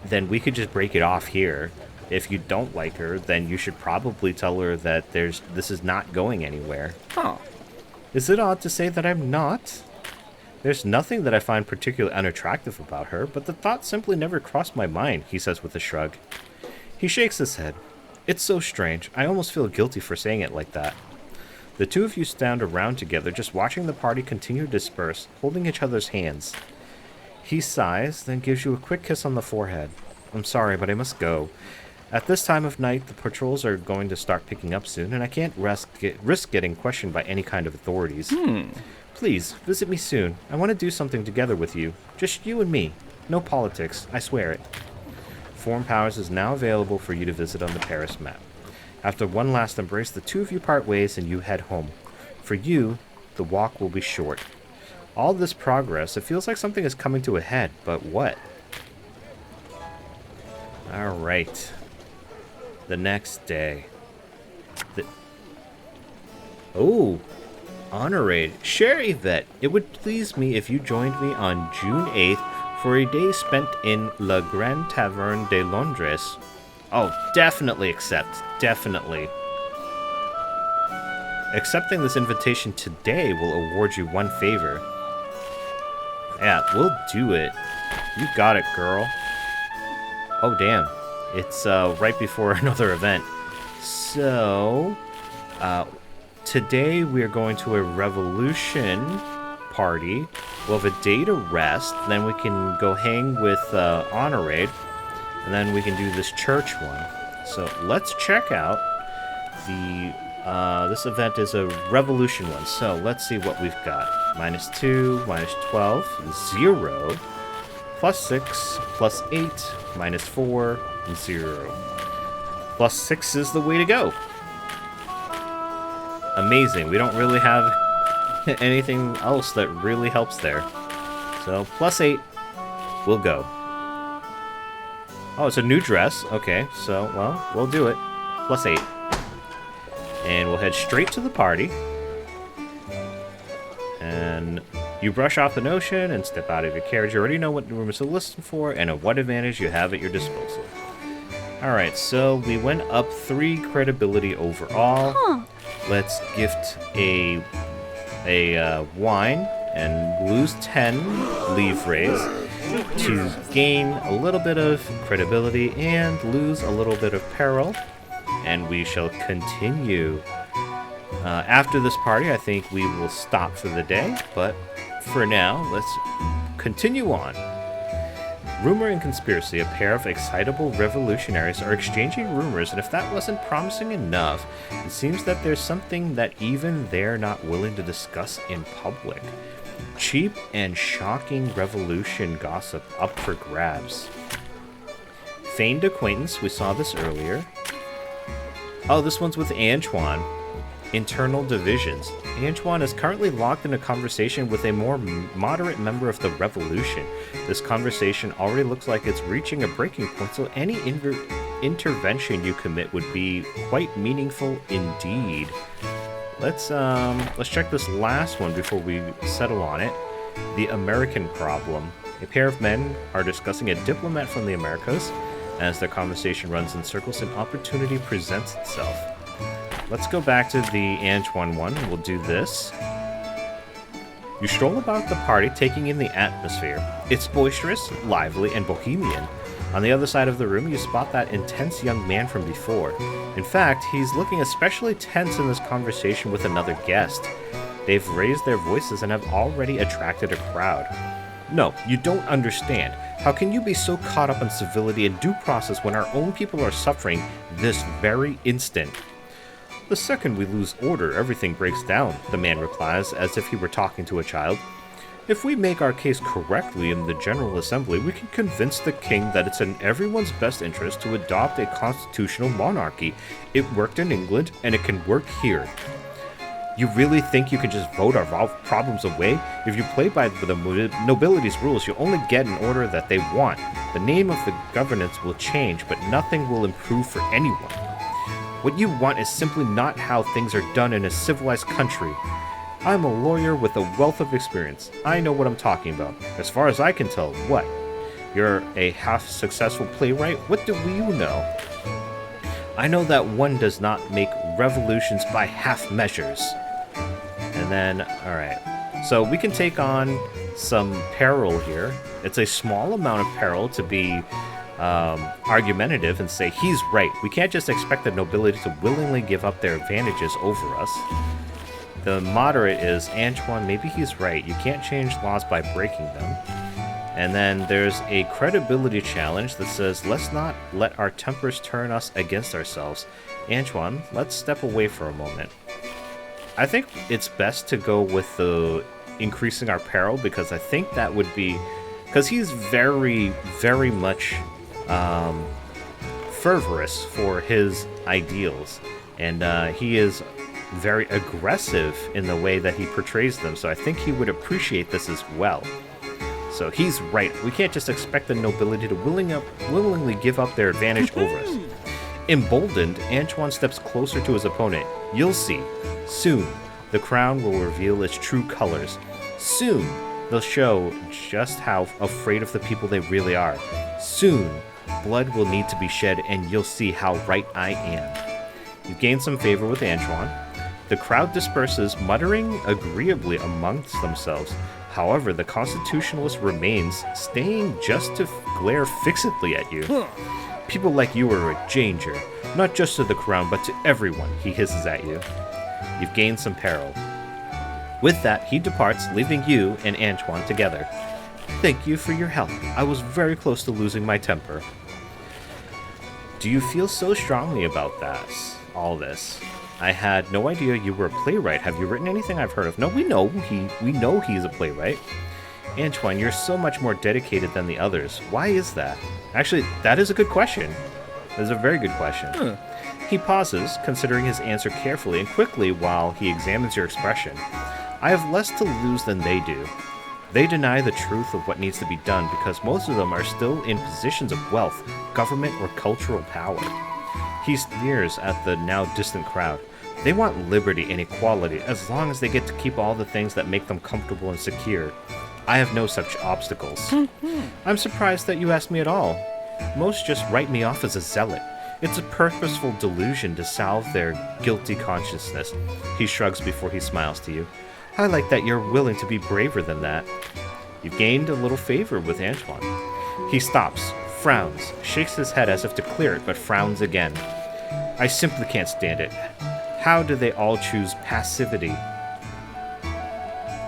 then we could just break it off here. If you don't like her, then you should probably tell her that this is not going anywhere. Huh. Is it odd to say that I'm not? There's nothing that I find particularly unattractive about her, but the thought simply never crossed my mind, he says with a shrug. He shakes his head. It's so strange. I almost feel guilty for saying it like that. The two of you stand around together, just watching the party continue to disperse, holding each other's hands. He sighs, then gives you a quick kiss on the forehead. I'm sorry, but I must go. At this time of night, the patrols are going to start picking up soon, and I can't risk getting questioned by any kind of authorities. Please, visit me soon. I want to do something together with you. Just you and me. No politics, I swear it. Foreign Powers is now available for you to visit on the Paris map. After one last embrace, the two of you part ways and you head home. For you, the walk will be short. All this progress, it feels like something is coming to a head, but what? Alright. The next day. Oh, Honorade. Cher Yvette, it would please me if you joined me on June 8th for a day spent in La Grande Taverne de Londres. Oh, definitely accept. Definitely. Accepting this invitation today will award you one favor. Yeah, we'll do it. You got it, girl. Oh, damn. It's right before another event. So, today we are going to a revolution party. We'll have a day to rest. Then we can go hang with Honorade. And then we can do this church one. So let's check out the... this event is a revolution one. So let's see what we've got. -2, -12, 0, +6, +8, -4, 0. +6 is the way to go. Amazing. We don't really have anything else that really helps there. So +8 will go. Oh, it's a new dress. Okay, so, well, we'll do it. +8. And we'll head straight to the party. And you brush off the notion and step out of your carriage. You already know what rumors to listen for and at what advantage you have at your disposal. Alright, so we went up 3 credibility overall. Huh. Let's gift a wine and lose 10 livres to gain a little bit of credibility and lose a little bit of peril. And we shall continue. After this party, I think we will stop for the day, but for now, let's continue on. Rumor and conspiracy, a pair of excitable revolutionaries are exchanging rumors, and if that wasn't promising enough, it seems that there's something that even they're not willing to discuss in public. Cheap and shocking revolution gossip up for grabs. Feigned acquaintance, we saw this earlier. Oh, this one's with Antoine. Internal divisions. Antoine is currently locked in a conversation with a more moderate member of the revolution. This conversation already looks like it's reaching a breaking point, so any intervention you commit would be quite meaningful indeed. Let's check this last one before we settle on it. The American problem. A pair of men are discussing a diplomat from the Americas. As their conversation runs in circles, an opportunity presents itself. Let's go back to the Antoine one. We'll do this. You stroll about the party, taking in the atmosphere. It's boisterous, lively, and bohemian. On the other side of the room, you spot that intense young man from before. In fact, he's looking especially tense in this conversation with another guest. They've raised their voices and have already attracted a crowd. No, you don't understand. How can you be so caught up in civility and due process when our own people are suffering this very instant? The second we lose order, everything breaks down, the man replies, as if he were talking to a child. If we make our case correctly in the General Assembly, we can convince the king that it's in everyone's best interest to adopt a constitutional monarchy. It worked in England, and it can work here. You really think you can just vote our problems away? If you play by the nobility's rules, you only get an order that they want. The name of the governance will change, but nothing will improve for anyone. What you want is simply not how things are done in a civilized country. I'm a lawyer with a wealth of experience. I know what I'm talking about. As far as I can tell, what? You're a half-successful playwright? What do you know? I know that one does not make revolutions by half measures. And then, alright. So we can take on some peril here. It's a small amount of peril to be argumentative and say he's right. We can't just expect the nobility to willingly give up their advantages over us. The moderate is Antoine, maybe he's right. You can't change laws by breaking them. And then there's a credibility challenge that says, let's not let our tempers turn us against ourselves. Antoine, let's step away for a moment. I think it's best to go with the increasing our peril, because I think that would be... Because he's very, very much fervorous for his ideals. And he is very aggressive in the way that he portrays them. So I think he would appreciate this as well. So he's right. We can't just expect the nobility to willingly give up their advantage over us. Emboldened, Antoine steps closer to his opponent. You'll see. Soon, the crown will reveal its true colors. Soon, they'll show just how afraid of the people they really are. Soon, blood will need to be shed, and you'll see how right I am. You've gained some favor with Antoine. The crowd disperses, muttering agreeably amongst themselves. However, the constitutionalist remains, staying just to glare fixedly at you. People like you are a danger, not just to the crown, but to everyone, he hisses at you. You've gained some peril. With that, he departs, leaving you and Antoine together. Thank you for your help. I was very close to losing my temper. Do you feel so strongly about all this? I had no idea you were a playwright. Have you written anything I've heard of? No, we know he's a playwright. Antoine, you're so much more dedicated than the others. Why is that? Actually, that is a good question. That is a very good question. He pauses, considering his answer carefully and quickly while he examines your expression. I have less to lose than they do. They deny the truth of what needs to be done because most of them are still in positions of wealth, government, or cultural power. He sneers at the now distant crowd. They want liberty and equality as long as they get to keep all the things that make them comfortable and secure. I have no such obstacles. I'm surprised that you asked me at all. Most just write me off as a zealot. It's a purposeful delusion to salve their guilty consciousness. He shrugs before he smiles to you. I like that you're willing to be braver than that. You've gained a little favor with Antoine. He stops, frowns, shakes his head as if to clear it, but frowns again. I simply can't stand it. How do they all choose passivity?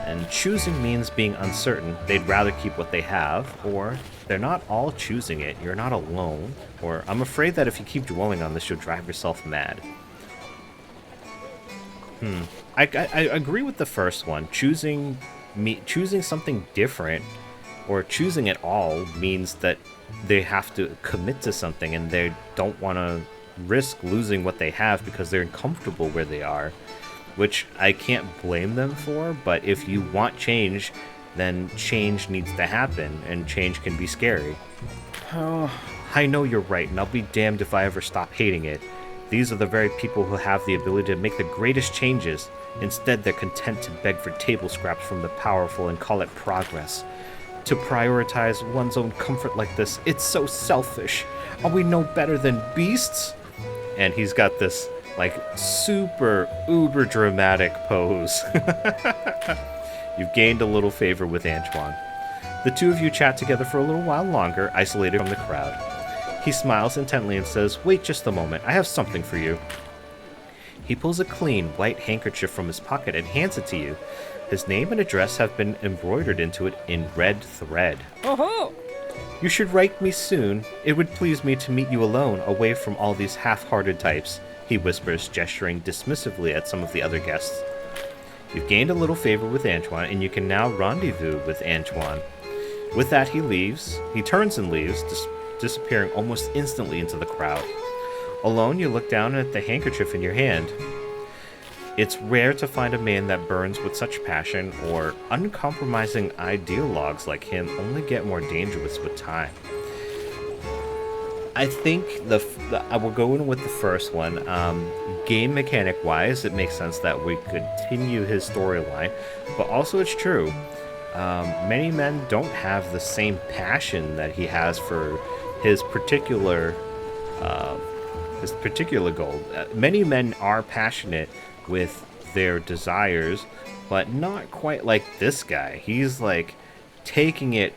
And choosing means being uncertain. They'd rather keep what they have, or they're not all choosing it. You're not alone. Or I'm afraid that if you keep dwelling on this, you'll drive yourself mad. I agree with the first one. Choosing something different, or choosing it all, means that they have to commit to something, and they don't want to risk losing what they have because they're uncomfortable where they are, which I can't blame them for. But if you want change, then change needs to happen, and change can be scary. Oh, I know you're right, and I'll be damned if I ever stop hating it. These are the very people who have the ability to make the greatest changes. Instead, they're content to beg for table scraps from the powerful and call it progress. To prioritize one's own comfort like this, it's so selfish. Are we no better than beasts? And he's got this, like, super uber dramatic pose. You've gained a little favor with Antoine. The two of you chat together for a little while longer, isolated from the crowd. He smiles intently and says, "Wait just a moment, I have something for you." He pulls a clean, white handkerchief from his pocket and hands it to you. His name and address have been embroidered into it in red thread. Oh-ho! You should write me soon. It would please me to meet you alone, away from all these half-hearted types, he whispers, gesturing dismissively at some of the other guests. You've gained a little favor with Antoine, and you can now rendezvous with Antoine. With that, he leaves. He turns and leaves, disappearing almost instantly into the crowd. Alone, you look down at the handkerchief in your hand. It's rare to find a man that burns with such passion, or uncompromising ideologues like him only get more dangerous with time. I think I will go in with the first one. Game mechanic wise, it makes sense that we continue his storyline, but also it's true. Many men don't have the same passion that he has for his particular goal. Many men are passionate with their desires, but not quite like this guy. He's like taking it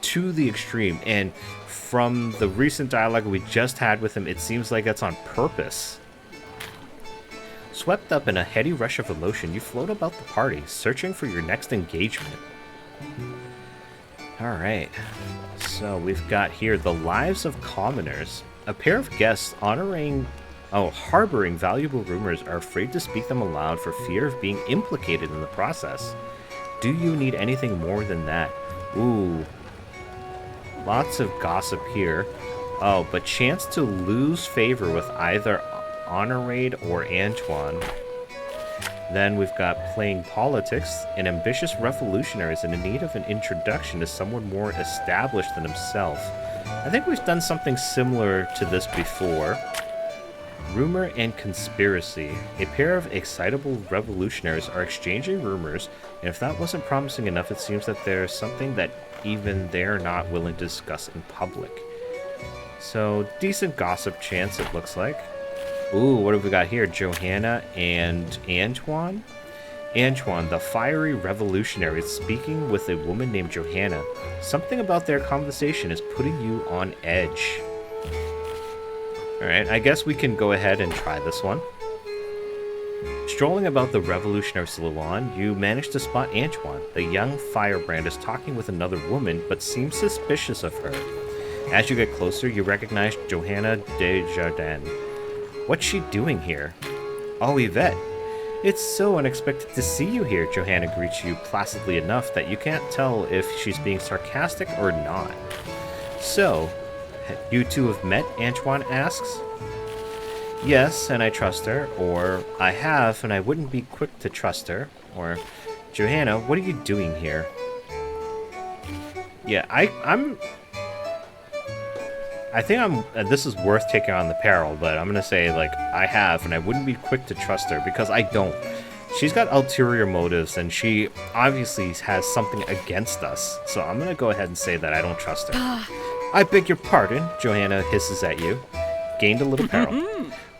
to the extreme, and from the recent dialogue we just had with him, it seems like that's on purpose. Swept up in a heady rush of emotion, you float about the party, searching for your next engagement. Alright, so we've got here the lives of commoners. A pair of guests harboring valuable rumors are afraid to speak them aloud for fear of being implicated in the process. Do you need anything more than that? Ooh. Lots of gossip here. Oh, but chance to lose favor with either Honorade or Antoine. Then we've got playing politics. An ambitious revolutionary is in need of an introduction to someone more established than himself. I think we've done something similar to this before. Rumor and conspiracy. A pair of excitable revolutionaries are exchanging rumors, and if that wasn't promising enough, it seems that there's something that even they're not willing to discuss in public. So, decent gossip chance, it looks like. Ooh, what have we got here? Johanna and Antoine? Antoine, the fiery revolutionary, is speaking with a woman named Johanna. Something about their conversation is putting you on edge. Alright, I guess we can go ahead and try this one. Strolling about the revolutionary salon, you manage to spot Antoine. The young firebrand is talking with another woman, but seems suspicious of her. As you get closer, you recognize Johanna Desjardins. What's she doing here? Oh, Yvette. It's so unexpected to see you here, Johanna greets you placidly enough that you can't tell if she's being sarcastic or not. So, you two have met, Antoine asks. Yes, and I trust her, or I have, and I wouldn't be quick to trust her, or Johanna, what are you doing here? Yeah, I think this is worth taking on the peril, but I'm gonna say, like, I have, and I wouldn't be quick to trust her, because I don't. She's got ulterior motives, and she obviously has something against us, so I'm gonna go ahead and say that I don't trust her. I beg your pardon, Johanna hisses at you. Gained a little peril.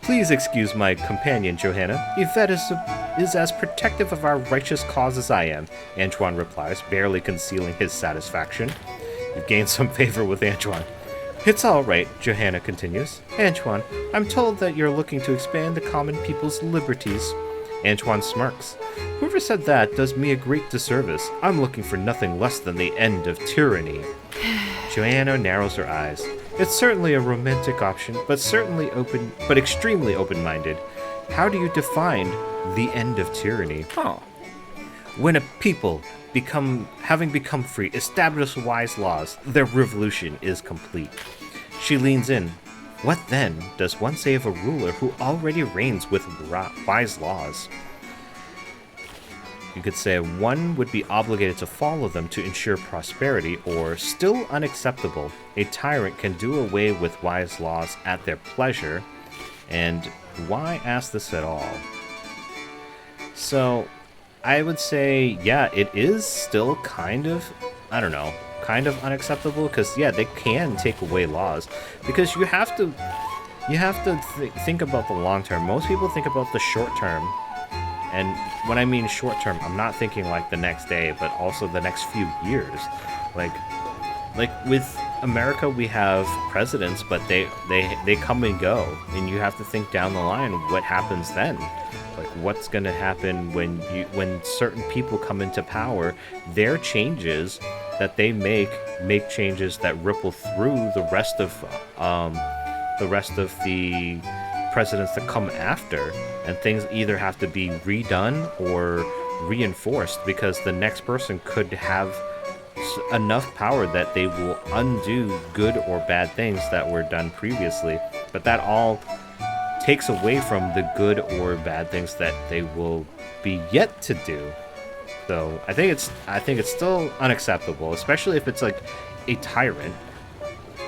Please excuse my companion, Johanna. Yvette is as protective of our righteous cause as I am, Antoine replies, barely concealing his satisfaction. You've gained some favor with Antoine. It's all right, Johanna continues. Antoine, I'm told that you're looking to expand the common people's liberties. Antoine smirks. Whoever said that does me a great disservice. I'm looking for nothing less than the end of tyranny. Joanna narrows her eyes. It's certainly a romantic option, but extremely open-minded. How do you define the end of tyranny? When a people having become free, establish wise laws, their revolution is complete. She leans in. What then does one say of a ruler who already reigns with wise laws? You could say one would be obligated to follow them to ensure prosperity, or, still unacceptable, a tyrant can do away with wise laws at their pleasure. And why ask this at all? So, I would say, yeah, it is still kind of unacceptable, because, yeah, they can take away laws, because you have to think about the long term. Most people think about the short term. And when I mean short term, I'm not thinking like the next day, but also the next few years. Like with America, we have presidents, but they come and go, and you have to think down the line what happens then. Like what's going to happen when certain people come into power? Their changes that they make changes that ripple through the rest of the presidents that come after, and things either have to be redone or reinforced, because the next person could have enough power that they will undo good or bad things that were done previously, but that all takes away from the good or bad things that they will be yet to do. So I think it's still unacceptable, especially if it's like a tyrant.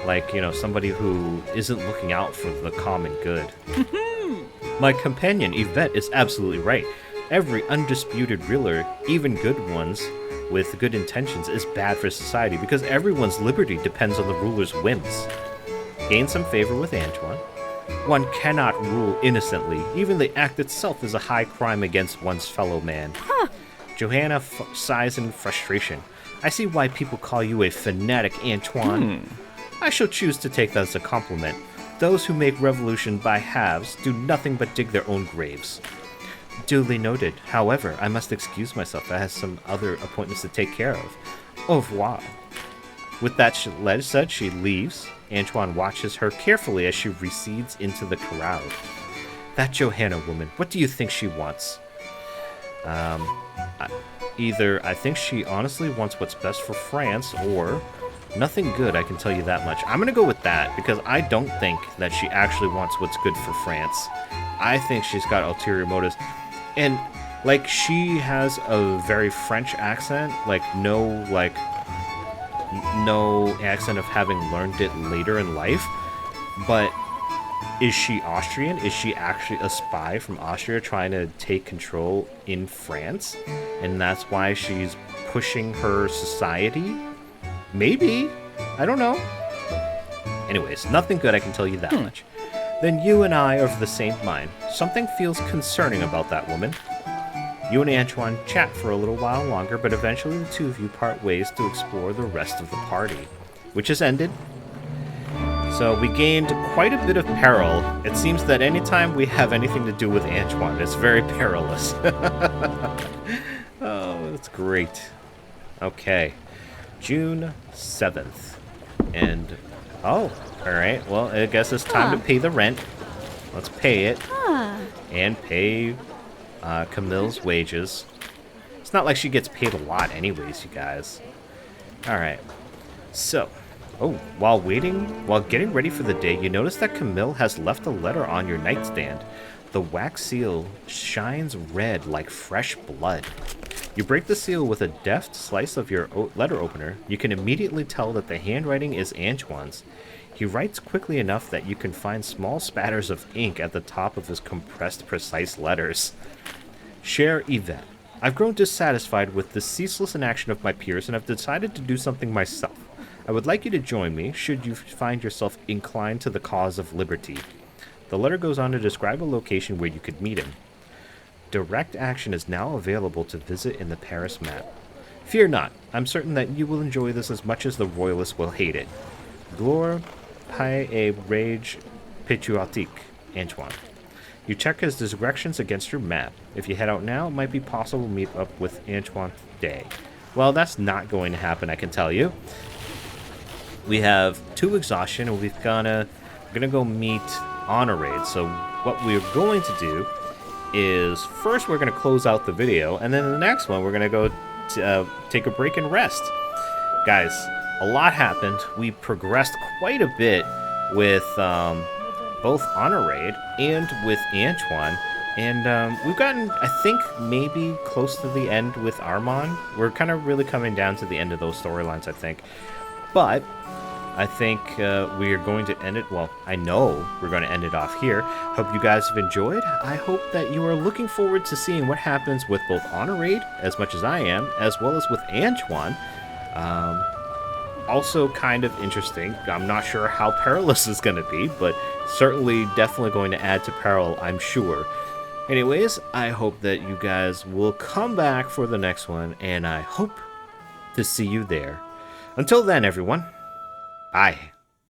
Like, somebody who isn't looking out for the common good. My companion, Yvette, is absolutely right. Every undisputed ruler, even good ones with good intentions, is bad for society, because everyone's liberty depends on the ruler's whims. Gain some favor with Antoine. One cannot rule innocently. Even the act itself is a high crime against one's fellow man. Johanna sighs in frustration. I see why people call you a fanatic, Antoine. I shall choose to take that as a compliment. Those who make revolution by halves do nothing but dig their own graves. Duly noted. However, I must excuse myself. I have some other appointments to take care of. Au revoir. With that said, she leaves. Antoine watches her carefully as she recedes into the crowd. That Johanna woman, what do you think she wants? Either I think she honestly wants what's best for France, or nothing good, I can tell you that much. I'm going to go with that, because I don't think that she actually wants what's good for France. I think she's got ulterior motives. And, like, she has a very French accent, no accent of having learned it later in life. But is she Austrian? Is she actually a spy from Austria trying to take control in France? And that's why she's pushing her society? Maybe. I don't know. Anyways, nothing good, I can tell you that much. Then you and I are of the same mind. Something feels concerning about that woman. You and Antoine chat for a little while longer, but eventually the two of you part ways to explore the rest of the party, which has ended. So we gained quite a bit of peril. It seems that anytime we have anything to do with Antoine, it's very perilous. Oh, that's great. Okay. June 7th. And, alright, well, I guess it's time to pay the rent. Let's pay it. And pay Camille's wages. It's not like she gets paid a lot anyways, you guys. Alright. So, while getting ready for the day, you notice that Camille has left a letter on your nightstand. The wax seal shines red like fresh blood. You break the seal with a deft slice of your letter opener. You can immediately tell that the handwriting is Antoine's. He writes quickly enough that you can find small spatters of ink at the top of his compressed, precise letters. Cher Yvette, I've grown dissatisfied with the ceaseless inaction of my peers and have decided to do something myself. I would like you to join me should you find yourself inclined to the cause of liberty. The letter goes on to describe a location where you could meet him. Direct action is now available to visit in the Paris map. Fear not, I'm certain that you will enjoy this as much as the royalists will hate it. Gloire paix et rage patriotique, Antoine. You check his directions against your map. If you head out now, it might be possible to meet up with Antoine today. Well, that's not going to happen, I can tell you. We have 2 exhaustion, and we're gonna go meet Honorade. So what we're going to do is first we're gonna close out the video, and then in the next one we're gonna go take a break and rest. Guys, a lot happened. We progressed quite a bit with both Honorade and with Antoine. And we've gotten, I think, maybe close to the end with Armand. We're kind of really coming down to the end of those storylines, I think. But I think we are going to end it, well, I know we're going to end it off here. Hope you guys have enjoyed. I hope that you are looking forward to seeing what happens with both Honorade, as much as I am, as well as with Antoine. Also kind of interesting. I'm not sure how perilous it's going to be, but certainly definitely going to add to peril, I'm sure. Anyways, I hope that you guys will come back for the next one, and I hope to see you there. Until then, everyone, bye.